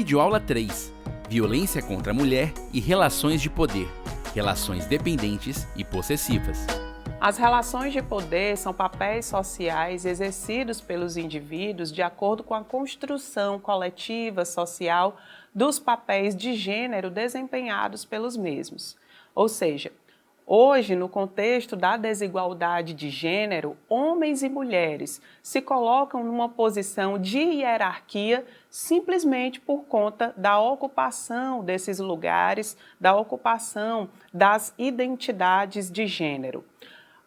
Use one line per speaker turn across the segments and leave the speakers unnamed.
Videoaula 3. Violência contra a mulher e relações de poder. Relações dependentes e possessivas.
As relações de poder são papéis sociais exercidos pelos indivíduos de acordo com a construção coletiva social dos papéis de gênero desempenhados pelos mesmos. Ou seja, hoje, no contexto da desigualdade de gênero, homens e mulheres se colocam numa posição de hierarquia simplesmente por conta da ocupação desses lugares, da ocupação das identidades de gênero.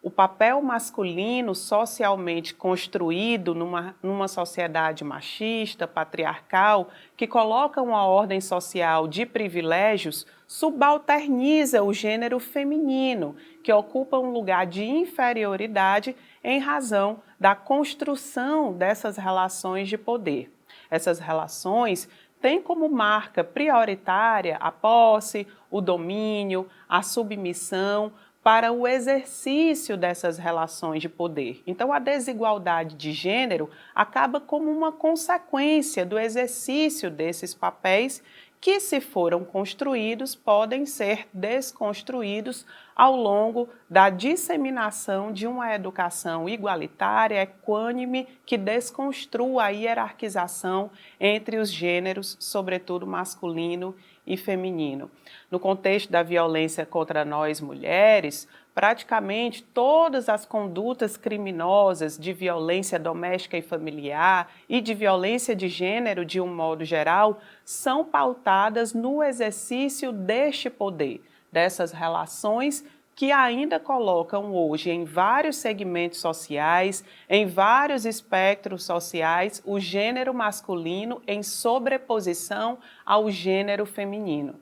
O papel masculino socialmente construído numa sociedade machista, patriarcal, que coloca uma ordem social de privilégios, subalterniza o gênero feminino, que ocupa um lugar de inferioridade em razão da construção dessas relações de poder. Essas relações têm como marca prioritária a posse, o domínio, a submissão, para o exercício dessas relações de poder. Então, a desigualdade de gênero acaba como uma consequência do exercício desses papéis que, se foram construídos, podem ser desconstruídos ao longo da disseminação de uma educação igualitária, equânime, que desconstrua a hierarquização entre os gêneros, sobretudo masculino e feminino. No contexto da violência contra nós mulheres, praticamente todas as condutas criminosas de violência doméstica e familiar e de violência de gênero, de um modo geral, são pautadas no exercício deste poder, dessas relações que ainda colocam hoje em vários segmentos sociais, em vários espectros sociais, o gênero masculino em sobreposição ao gênero feminino.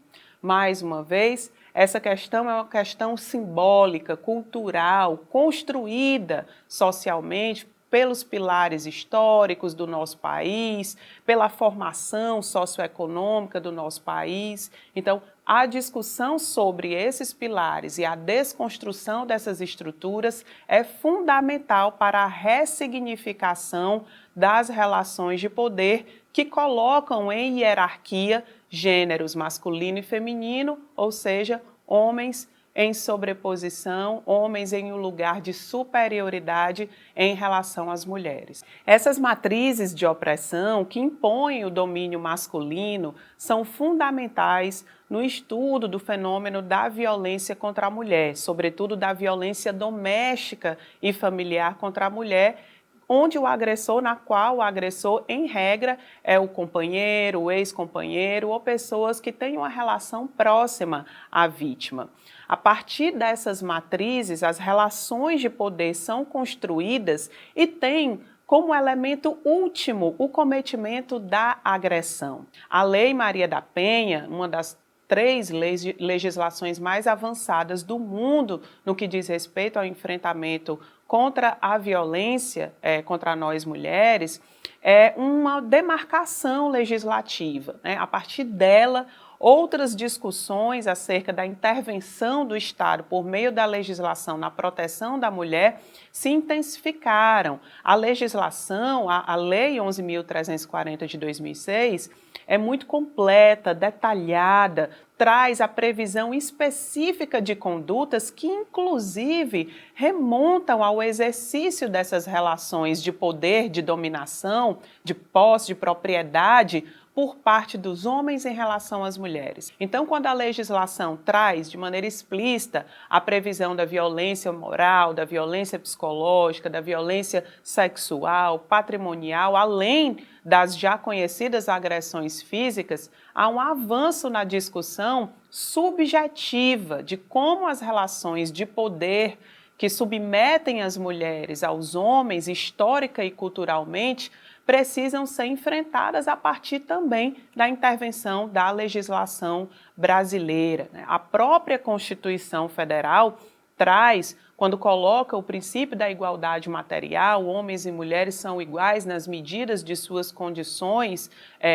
Mais uma vez, essa questão é uma questão simbólica, cultural, construída socialmente pelos pilares históricos do nosso país, pela formação socioeconômica do nosso país. Então, a discussão sobre esses pilares e a desconstrução dessas estruturas é fundamental para a ressignificação das relações de poder que colocam em hierarquia gêneros masculino e feminino, ou seja, homens em sobreposição, homens em um lugar de superioridade em relação às mulheres. Essas matrizes de opressão que impõem o domínio masculino são fundamentais no estudo do fenômeno da violência contra a mulher, sobretudo da violência doméstica e familiar contra a mulher, onde o agressor, na qual o agressor, em regra, é o companheiro, o ex-companheiro ou pessoas que têm uma relação próxima à vítima. A partir dessas matrizes, as relações de poder são construídas e têm como elemento último o cometimento da agressão. A Lei Maria da Penha, uma das 3 legislações mais avançadas do mundo no que diz respeito ao enfrentamento contra a violência contra nós mulheres, é uma demarcação legislativa, né? A partir dela, outras discussões acerca da intervenção do Estado por meio da legislação na proteção da mulher se intensificaram. A legislação, a Lei 11.340 de 2006, é muito completa, detalhada, traz a previsão específica de condutas que, inclusive, remontam ao exercício dessas relações de poder, de dominação, de posse, de propriedade, por parte dos homens em relação às mulheres. Então, quando a legislação traz de maneira explícita a previsão da violência moral, da violência psicológica, da violência sexual, patrimonial, além das já conhecidas agressões físicas, há um avanço na discussão subjetiva de como as relações de poder que submetem as mulheres aos homens, histórica e culturalmente, precisam ser enfrentadas a partir também da intervenção da legislação brasileira. A própria Constituição Federal traz, quando coloca o princípio da igualdade material, homens e mulheres são iguais nas medidas de suas condições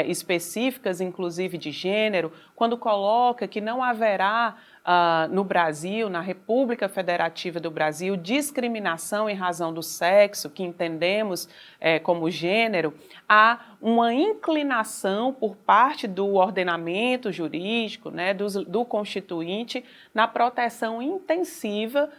específicas, inclusive de gênero, quando coloca que não haverá no Brasil, na República Federativa do Brasil, discriminação em razão do sexo, que entendemos como gênero, há uma inclinação por parte do ordenamento jurídico, né, do Constituinte, na proteção intensiva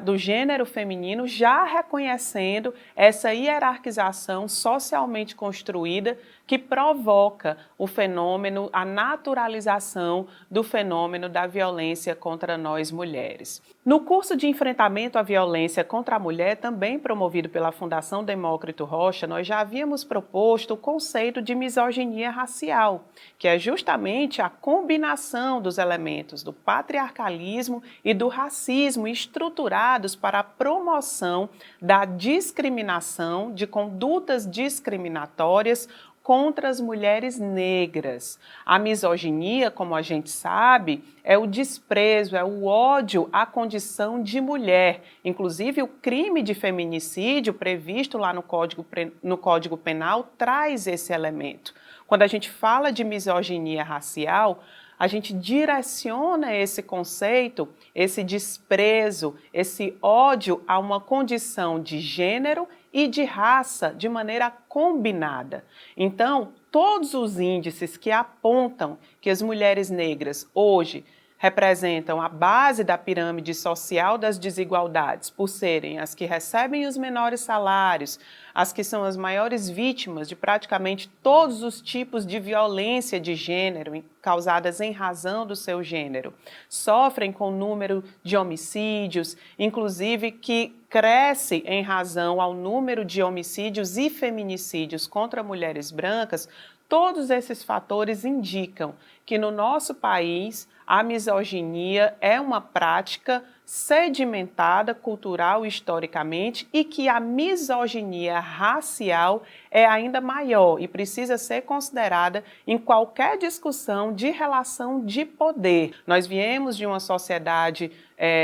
do gênero feminino, já reconhecendo essa hierarquização socialmente construída que provoca o fenômeno, a naturalização do fenômeno da violência contra nós mulheres. No curso de enfrentamento à violência contra a mulher, também promovido pela Fundação Demócrito Rocha, nós já havíamos proposto o conceito de misoginia racial, que é justamente a combinação dos elementos do patriarcalismo e do racismo estruturados para a promoção da discriminação, de condutas discriminatórias contra as mulheres negras. A misoginia, como a gente sabe, é o desprezo, é o ódio à condição de mulher. Inclusive, o crime de feminicídio previsto lá no Código Penal traz esse elemento. Quando a gente fala de misoginia racial, a gente direciona esse conceito, esse desprezo, esse ódio a uma condição de gênero e de raça de maneira combinada. Então, todos os índices que apontam que as mulheres negras hoje representam a base da pirâmide social das desigualdades, por serem as que recebem os menores salários, as que são as maiores vítimas de praticamente todos os tipos de violência de gênero causadas em razão do seu gênero, sofrem com o número de homicídios, inclusive que cresce em razão ao número de homicídios e feminicídios contra mulheres brancas. Todos esses fatores indicam que no nosso país a misoginia é uma prática sedimentada cultural e historicamente e que a misoginia racial é ainda maior e precisa ser considerada em qualquer discussão de relação de poder. Nós viemos de uma sociedade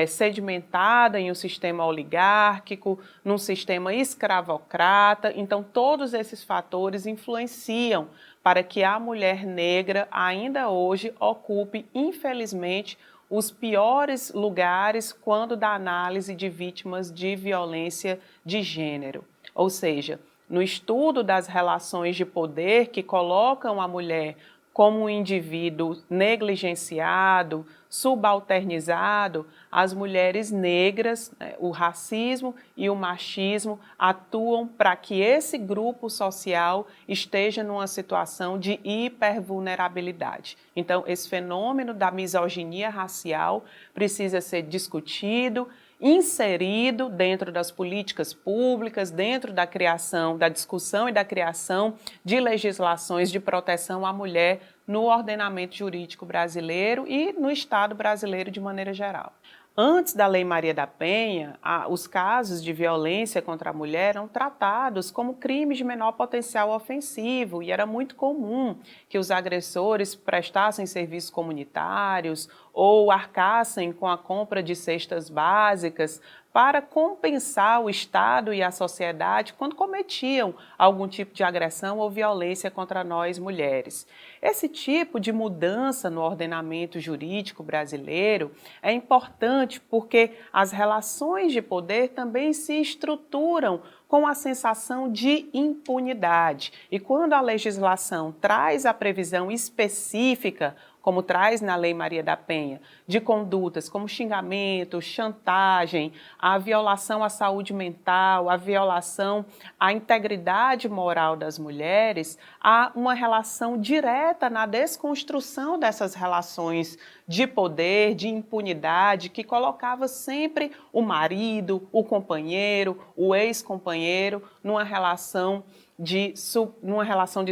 sedimentada em um sistema oligárquico, num sistema escravocrata, então todos esses fatores influenciam para que a mulher negra ainda hoje ocupe, infelizmente, os piores lugares quando da análise de vítimas de violência de gênero. Ou seja, no estudo das relações de poder que colocam a mulher como um indivíduo negligenciado, subalternizado, as mulheres negras, o racismo e o machismo atuam para que esse grupo social esteja numa situação de hipervulnerabilidade. Então, esse fenômeno da misoginia racial precisa ser discutido, inserido dentro das políticas públicas, dentro da criação, da discussão e da criação de legislações de proteção à mulher no ordenamento jurídico brasileiro e no Estado brasileiro de maneira geral. Antes da Lei Maria da Penha, os casos de violência contra a mulher eram tratados como crimes de menor potencial ofensivo e era muito comum que os agressores prestassem serviços comunitários ou arcassem com a compra de cestas básicas para compensar o Estado e a sociedade quando cometiam algum tipo de agressão ou violência contra nós mulheres. Esse tipo de mudança no ordenamento jurídico brasileiro é importante porque as relações de poder também se estruturam com a sensação de impunidade. E quando a legislação traz a previsão específica, como traz na Lei Maria da Penha, de condutas como xingamento, chantagem, a violação à saúde mental, a violação à integridade moral das mulheres, há uma relação direta na desconstrução dessas relações de poder, de impunidade, que colocava sempre o marido, o companheiro, o ex-companheiro numa relação de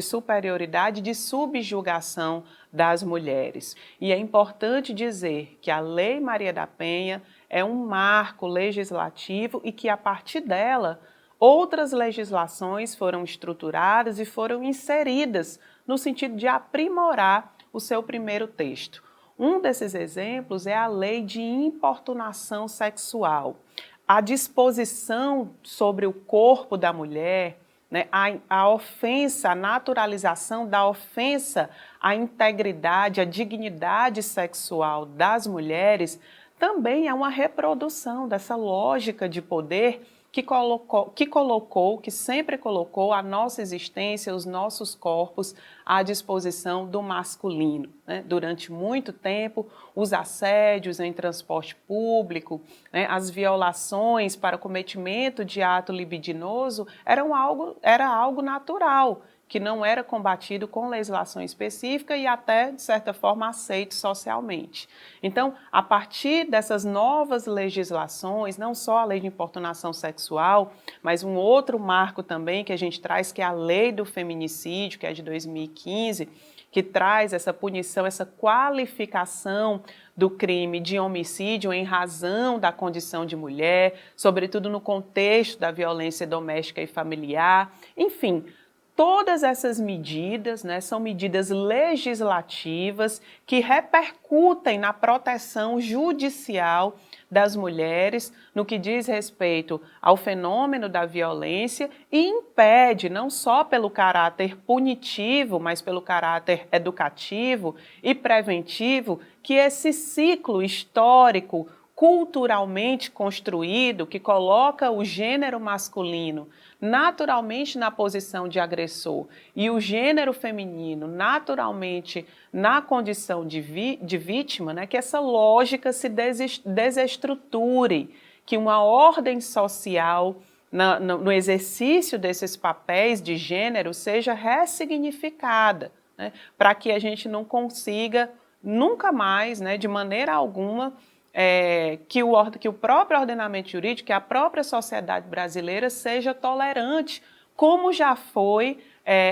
superioridade, de subjugação das mulheres. E é importante dizer que a Lei Maria da Penha é um marco legislativo e que, a partir dela, outras legislações foram estruturadas e foram inseridas no sentido de aprimorar o seu primeiro texto. Um desses exemplos é a Lei de Importunação Sexual. A disposição sobre o corpo da mulher, né, a ofensa, a naturalização da ofensa à integridade, à dignidade sexual das mulheres, também é uma reprodução dessa lógica de poder que sempre colocou a nossa existência, os nossos corpos à disposição do masculino, né? Durante muito tempo, os assédios em transporte público, né? As violações para cometimento de ato libidinoso era algo natural, que não era combatido com legislação específica e até, de certa forma, aceito socialmente. Então, a partir dessas novas legislações, não só a lei de importunação sexual, mas um outro marco também que a gente traz, que é a lei do feminicídio, que é de 2015, que traz essa punição, essa qualificação do crime de homicídio em razão da condição de mulher, sobretudo no contexto da violência doméstica e familiar, enfim. Todas essas medidas, né, são medidas legislativas que repercutem na proteção judicial das mulheres no que diz respeito ao fenômeno da violência e impede, não só pelo caráter punitivo, mas pelo caráter educativo e preventivo, que esse ciclo histórico culturalmente construído, que coloca o gênero masculino naturalmente na posição de agressor e o gênero feminino naturalmente na condição de vítima, né, que essa lógica se desestruture, que uma ordem social no exercício desses papéis de gênero seja ressignificada, né, para que a gente não consiga nunca mais, né, de maneira alguma, que o próprio ordenamento jurídico, que a própria sociedade brasileira seja tolerante, como já foi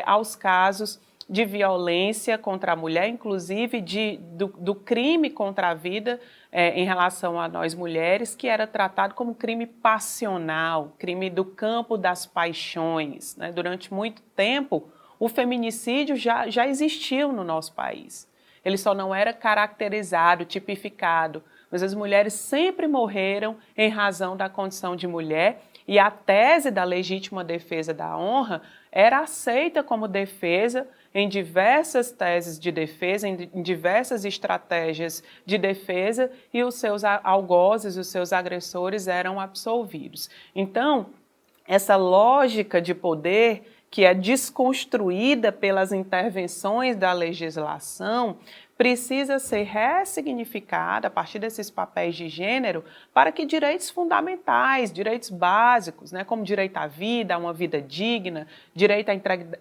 aos casos de violência contra a mulher, inclusive do crime contra a vida em relação a nós mulheres, que era tratado como crime passional, crime do campo das paixões, né? Durante muito tempo, o feminicídio já existiu no nosso país. Ele só não era caracterizado, tipificado, mas as mulheres sempre morreram em razão da condição de mulher e a tese da legítima defesa da honra era aceita como defesa em diversas teses de defesa, em diversas estratégias de defesa e os seus algozes, os seus agressores eram absolvidos. Então, essa lógica de poder que é desconstruída pelas intervenções da legislação, precisa ser ressignificada a partir desses papéis de gênero para que direitos fundamentais, direitos básicos, né, como direito à vida, a uma vida digna, direito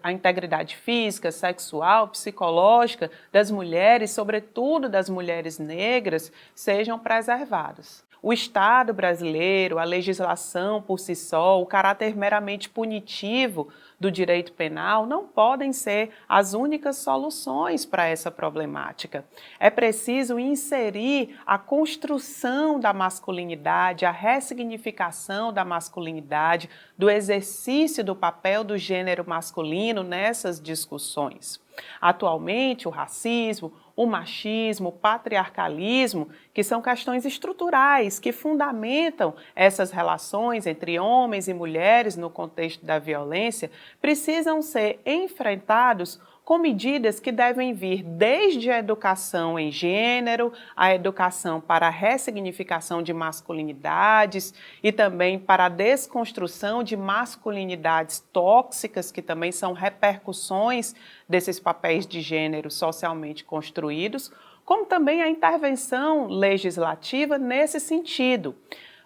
à integridade física, sexual, psicológica das mulheres, sobretudo das mulheres negras, sejam preservados. O Estado brasileiro, a legislação por si só, o caráter meramente punitivo do direito penal não podem ser as únicas soluções para essa problemática. É preciso inserir a construção da masculinidade, a ressignificação da masculinidade, do exercício do papel do gênero masculino nessas discussões. Atualmente, o racismo, o machismo, o patriarcalismo, que são questões estruturais que fundamentam essas relações entre homens e mulheres no contexto da violência, precisam ser enfrentados com medidas que devem vir desde a educação em gênero, a educação para a ressignificação de masculinidades e também para a desconstrução de masculinidades tóxicas, que também são repercussões desses papéis de gênero socialmente construídos, como também a intervenção legislativa nesse sentido.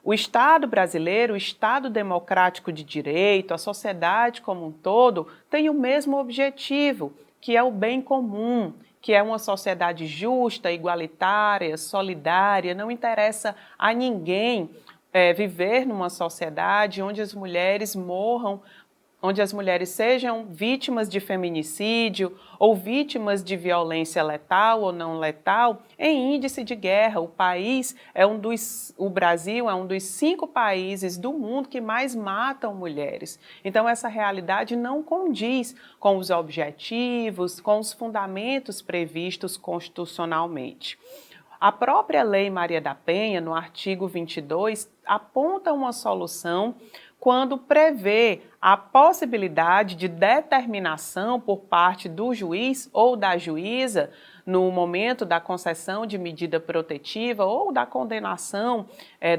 O Estado brasileiro, o Estado democrático de direito, a sociedade como um todo, tem o mesmo objetivo, que é o bem comum, que é uma sociedade justa, igualitária, solidária. Não interessa a ninguém viver numa sociedade onde as mulheres morram, onde as mulheres sejam vítimas de feminicídio ou vítimas de violência letal ou não letal em índice de guerra. O Brasil é um dos 5 países do mundo que mais matam mulheres. Então, essa realidade não condiz com os objetivos, com os fundamentos previstos constitucionalmente. A própria Lei Maria da Penha, no artigo 22, aponta uma solução quando prevê a possibilidade de determinação por parte do juiz ou da juíza no momento da concessão de medida protetiva ou da condenação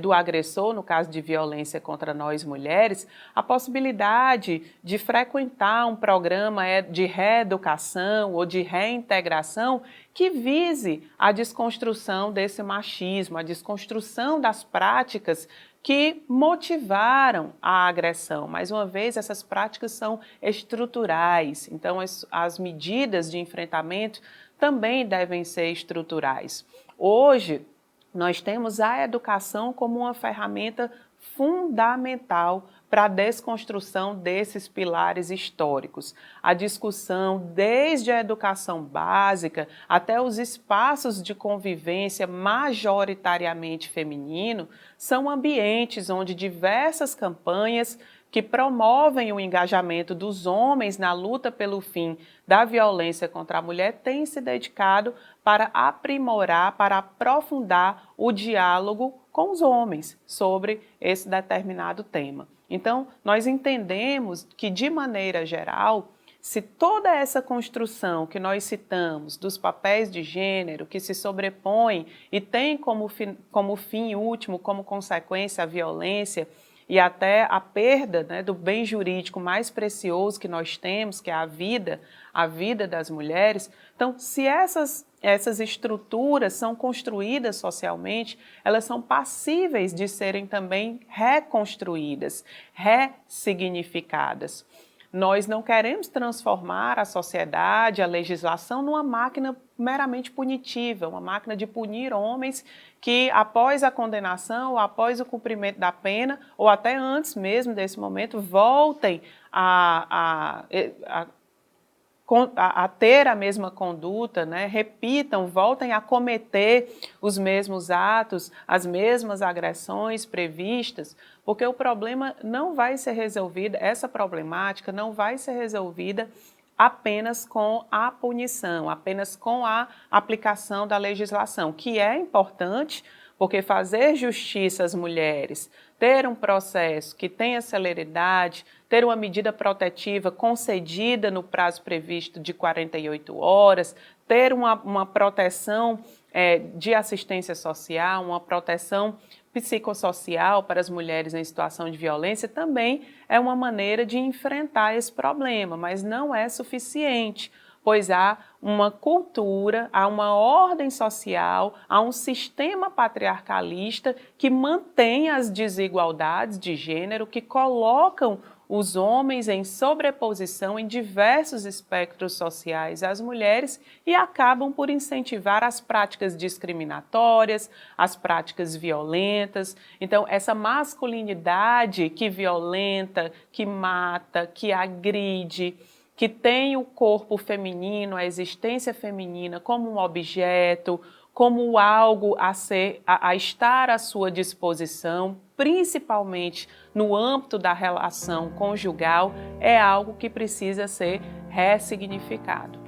do agressor, no caso de violência contra nós mulheres, a possibilidade de frequentar um programa de reeducação ou de reintegração que vise a desconstrução desse machismo, a desconstrução das práticas que motivaram a agressão. Mais uma vez, essas práticas são estruturais, então as medidas de enfrentamento também devem ser estruturais. Hoje, nós temos a educação como uma ferramenta fundamental para a desconstrução desses pilares históricos. A discussão, desde a educação básica até os espaços de convivência majoritariamente feminino, são ambientes onde diversas campanhas que promovem o engajamento dos homens na luta pelo fim da violência contra a mulher têm se dedicado para aprimorar, para aprofundar o diálogo com os homens sobre esse determinado tema. Então, nós entendemos que, de maneira geral, se toda essa construção que nós citamos dos papéis de gênero que se sobrepõem e tem como fim último, como consequência a violência e até a perda, né, do bem jurídico mais precioso que nós temos, que é a vida das mulheres. Então, se essas estruturas são construídas socialmente, elas são passíveis de serem também reconstruídas, ressignificadas. Nós não queremos transformar a sociedade, a legislação, numa máquina meramente punitiva, uma máquina de punir homens que, após a condenação, ou após o cumprimento da pena, ou até antes mesmo desse momento, voltem a ter a mesma conduta, né? Repitam, voltem a cometer os mesmos atos, as mesmas agressões previstas, porque o problema não vai ser resolvido, essa problemática não vai ser resolvida apenas com a punição, apenas com a aplicação da legislação, que é importante, porque fazer justiça às mulheres, ter um processo que tenha celeridade, ter uma medida protetiva concedida no prazo previsto de 48 horas, ter uma proteção de assistência social, uma proteção psicossocial para as mulheres em situação de violência, também é uma maneira de enfrentar esse problema, mas não é suficiente, pois há uma cultura, há uma ordem social, há um sistema patriarcalista que mantém as desigualdades de gênero, que colocam os homens em sobreposição em diversos espectros sociais às mulheres e acabam por incentivar as práticas discriminatórias, as práticas violentas. Então, essa masculinidade que violenta, que mata, que agride, que tem o corpo feminino, a existência feminina como um objeto, como algo a estar à sua disposição, principalmente no âmbito da relação conjugal, é algo que precisa ser ressignificado.